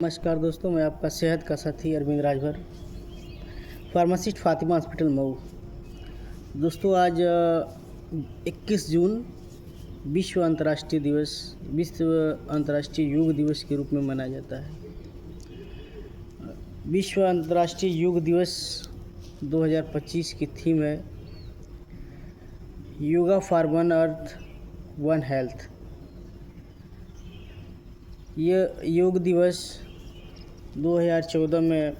नमस्कार दोस्तों, मैं आपका सेहत का साथी अरविंद राजभर, फार्मासिस्ट फातिमा हॉस्पिटल मऊ। दोस्तों, आज 21 जून विश्व अंतर्राष्ट्रीय योग दिवस के रूप में मनाया जाता है। विश्व अंतर्राष्ट्रीय योग दिवस 2025 की थीम है yoga for one earth one health. यह योग दिवस 2014 में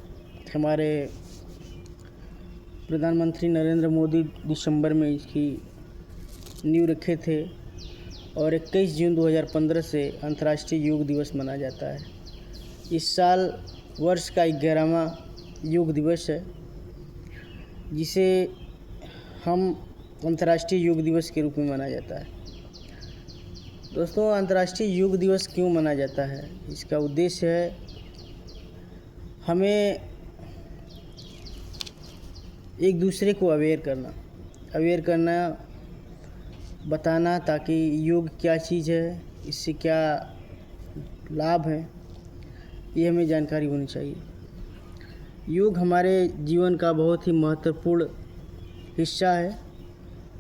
हमारे प्रधानमंत्री नरेंद्र मोदी दिसंबर में इसकी नींव रखे थे और 21 जून 2015 से अंतर्राष्ट्रीय योग दिवस मनाया जाता है। इस साल वर्ष का 11वां योग दिवस है, जिसे हम अंतर्राष्ट्रीय योग दिवस के रूप में मनाया जाता है। दोस्तों, अंतर्राष्ट्रीय योग दिवस क्यों मनाया जाता है? इसका उद्देश्य है हमें एक दूसरे को अवेयर करना, बताना, ताकि योग क्या चीज़ है, इससे क्या लाभ है, ये हमें जानकारी होनी चाहिए। योग हमारे जीवन का बहुत ही महत्वपूर्ण हिस्सा है।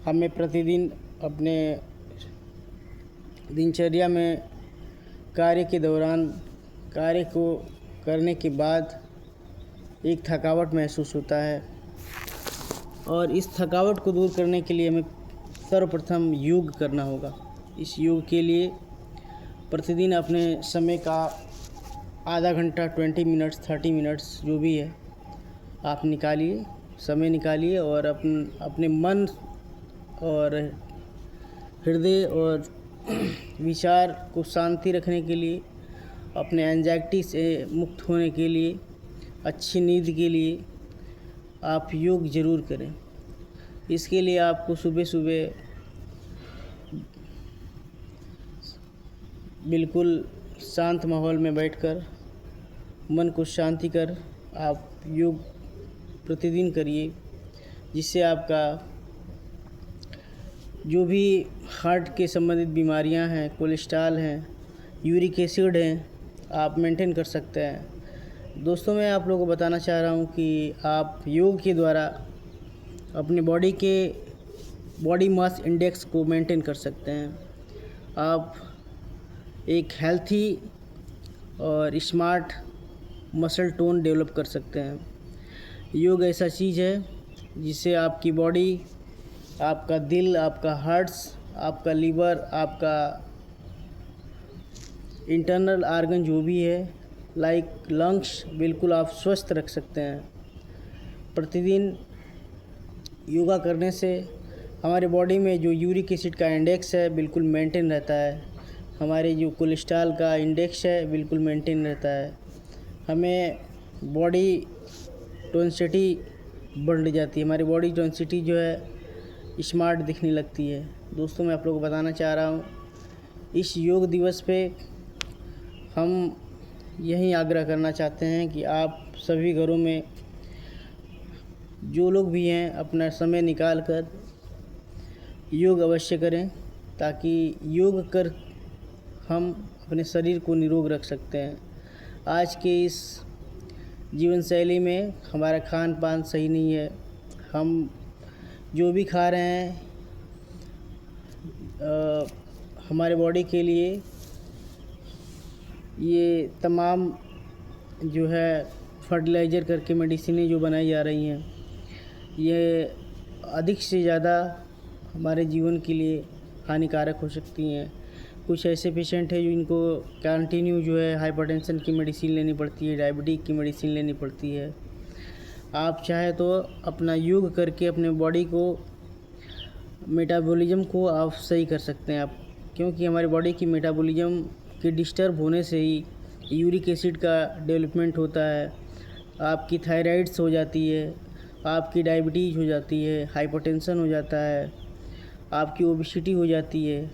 हमें प्रतिदिन अपने दिनचर्या में कार्य के दौरान कार्य को करने के बाद एक थकावट महसूस होता है और इस थकावट को दूर करने के लिए हमें सर्वप्रथम योग करना होगा। इस योग के लिए प्रतिदिन अपने समय का आधा घंटा, 20 मिनट्स, 30 मिनट्स जो भी है आप समय निकालिए और अपने मन और हृदय और विचार को शांति रखने के लिए, अपने एंजाइटी से मुक्त होने के लिए, अच्छी नींद के लिए आप योग ज़रूर करें। इसके लिए आपको सुबह सुबह बिल्कुल शांत माहौल में बैठकर मन को शांति कर आप योग प्रतिदिन करिए, जिससे आपका जो भी हार्ट के संबंधित बीमारियां हैं, कोलेस्ट्रॉल हैं, यूरिक एसिड हैं, आप मेंटेन कर सकते हैं। दोस्तों, मैं आप लोगों को बताना चाह रहा हूं कि आप योग के द्वारा अपने बॉडी मास इंडेक्स को मेंटेन कर सकते हैं। आप एक हेल्थी और स्मार्ट मसल टोन डेवलप कर सकते हैं। योग ऐसा चीज़ है जिससे आपकी बॉडी, आपका दिल, आपका हार्ट्स, आपका लीवर, आपका इंटरनल आर्गन जो भी है लाइक लंग्स, बिल्कुल आप स्वस्थ रख सकते हैं। प्रतिदिन योगा करने से हमारे बॉडी में जो यूरिक एसिड का इंडेक्स है बिल्कुल मेंटेन रहता है। हमारे जो कोलेस्ट्रॉल का इंडेक्स है बिल्कुल मेंटेन रहता है। हमें बॉडी टोंसिटी बढ़ जाती है। हमारी बॉडी टोंसिटी जो है स्मार्ट दिखने लगती है। दोस्तों, मैं आप लोगों को बताना चाह रहा हूँ, इस योग दिवस पे हम यही आग्रह करना चाहते हैं कि आप सभी घरों में जो लोग भी हैं अपना समय निकाल कर योग अवश्य करें, ताकि योग कर हम अपने शरीर को निरोग रख सकते हैं। आज के इस जीवन शैली में हमारा खान पान सही नहीं है। हम जो भी खा रहे हैं हमारे बॉडी के लिए ये तमाम जो है फर्टिलाइज़र करके मेडिसिनें जो बनाई जा रही हैं, ये अधिक से ज़्यादा हमारे जीवन के लिए हानिकारक हो सकती हैं। कुछ ऐसे पेशेंट हैं जो इनको कंटिन्यू जो है हाइपरटेंशन की मेडिसिन लेनी पड़ती है, डायबिटीज़ की मेडिसिन लेनी पड़ती है। आप चाहे तो अपना योग करके अपने बॉडी को, मेटाबॉलिज्म को आप सही कर सकते हैं। क्योंकि हमारी बॉडी की मेटाबॉलिज्म के डिस्टर्ब होने से ही यूरिक एसिड का डेवलपमेंट होता है, आपकी थायराइड्स हो जाती है, आपकी डायबिटीज़ हो जाती है, हाइपरटेंशन हो जाता है, आपकी ओबेसिटी हो जाती है।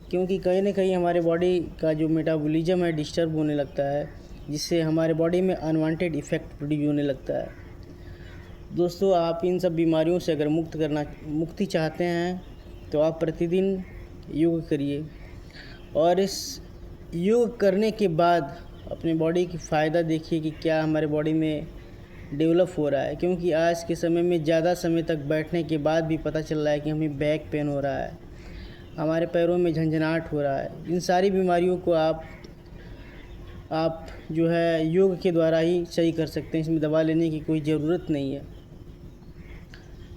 क्योंकि कहीं ना कहीं हमारे बॉडी का जो मेटाबॉलिज्म है डिस्टर्ब होने लगता है, जिससे हमारे बॉडी में अनवांटेड इफ़ेक्ट प्रोड्यूस होने लगता है। दोस्तों, आप इन सब बीमारियों से अगर मुक्ति चाहते हैं तो आप प्रतिदिन योग करिए और इस योग करने के बाद अपनी बॉडी की फ़ायदा देखिए कि क्या हमारे बॉडी में डेवलप हो रहा है, क्योंकि आज के समय में ज़्यादा समय तक बैठने के बाद भी पता चल रहा है कि हमें बैक पेन हो रहा है, हमारे पैरों में झंझनाहट हो रहा है। इन सारी बीमारियों को आप जो है योग के द्वारा ही सही कर सकते हैं, इसमें दवा लेने की कोई ज़रूरत नहीं है।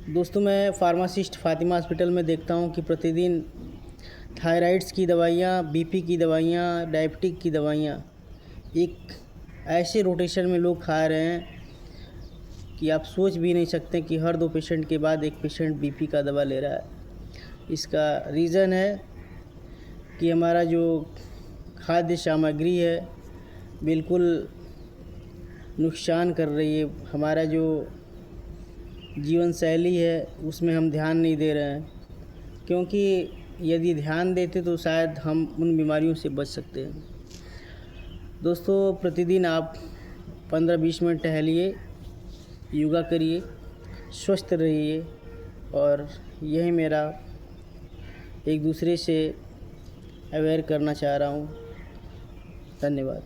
दोस्तों, मैं फार्मासिस्ट फातिमा हॉस्पिटल में देखता हूँ कि प्रतिदिन थायराइड्स की दवाइयाँ, बीपी की दवाइयाँ, डायबिटिक की दवाइयाँ एक ऐसे रोटेशन में लोग खा रहे हैं कि आप सोच भी नहीं सकते कि हर 2 पेशेंट के बाद एक पेशेंट बीपी का दवा ले रहा है। इसका रीज़न है कि हमारा जो खाद्य सामग्री है बिल्कुल नुकसान कर रही है। हमारा जो जीवन शैली है उसमें हम ध्यान नहीं दे रहे हैं, क्योंकि यदि ध्यान देते तो शायद हम उन बीमारियों से बच सकते हैं। दोस्तों, प्रतिदिन आप 15-20 मिनट टहलिए, योगा करिए, स्वस्थ रहिए, और यही मेरा एक दूसरे से अवेयर करना चाह रहा हूँ। धन्यवाद।